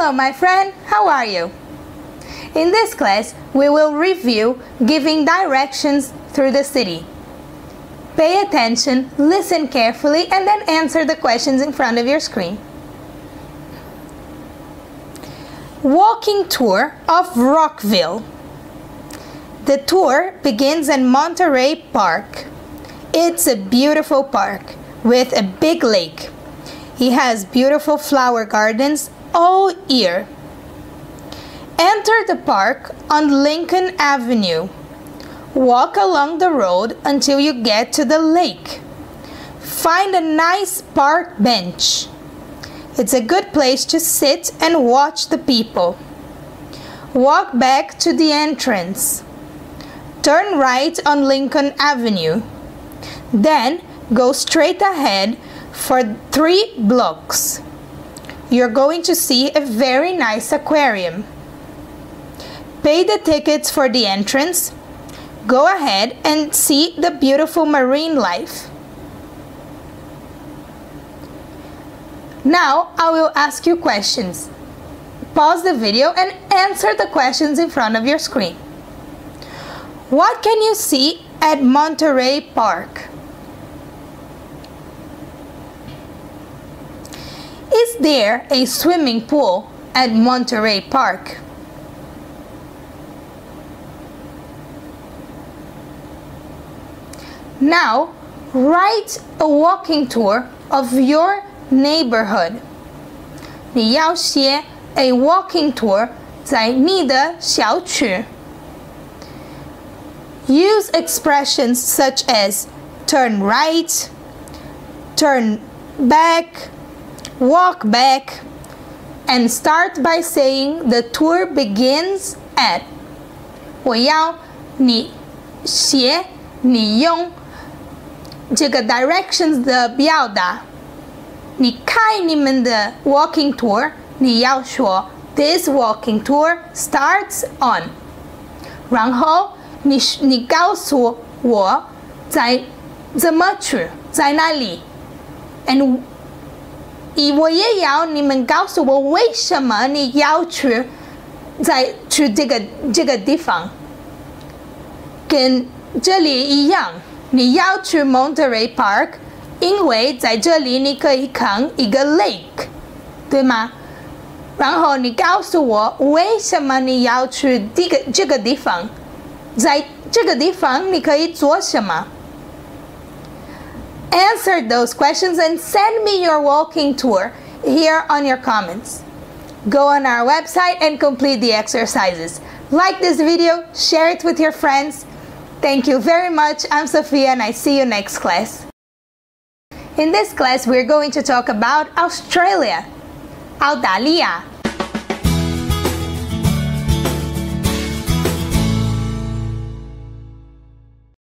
Hello my friend, how are you? In this class, we will review giving directions through the city. Pay attention, listen carefully, and then answer the questions in front of your screen. Walking tour of Rockville. The tour begins in Monterey Park. It's a beautiful park with a big lake. It has beautiful flower gardens all year. Enter the park on Lincoln Avenue. Walk along the road until you get to the lake. Find a nice park bench. It's a good place to sit and watch the people. Walk back to the entrance. Turn right on Lincoln Avenue. Then go straight ahead for 3 blocks. You're going to see a very nice aquarium. Pay the tickets for the entrance. Go ahead and see the beautiful marine life. Now I will ask you questions. Pause the video and answer the questions in front of your screen. What can you see at Monterey Park? Is there a swimming pool at Monterey Park? Now, write a walking tour of your neighborhood. 你要写 a walking tour 在你的小区。Use expressions such as turn right, turn back, walk back, and start by saying the tour begins at. 我要你写，你用这个 directions 的表达。你开你们的 walking tour， 你要说 This walking tour starts on。然后你告诉我在怎么去，在哪里。And 我也要你们告诉我为什么你要去这个地方，跟这里一样，你要去 Monterey Park， 因为在这里你可以看一个 lake， 对吗？然后你告诉我为什么你要去这个地方，在这个地方你可以做什么？ Answer those questions and send me your walking tour here on your comments. Go on our website and complete the exercises. Like this video, share it with your friends. Thank you very much. I'm Sophia and I see you next class. In this class, we're going to talk about Australia, 澳大利亚。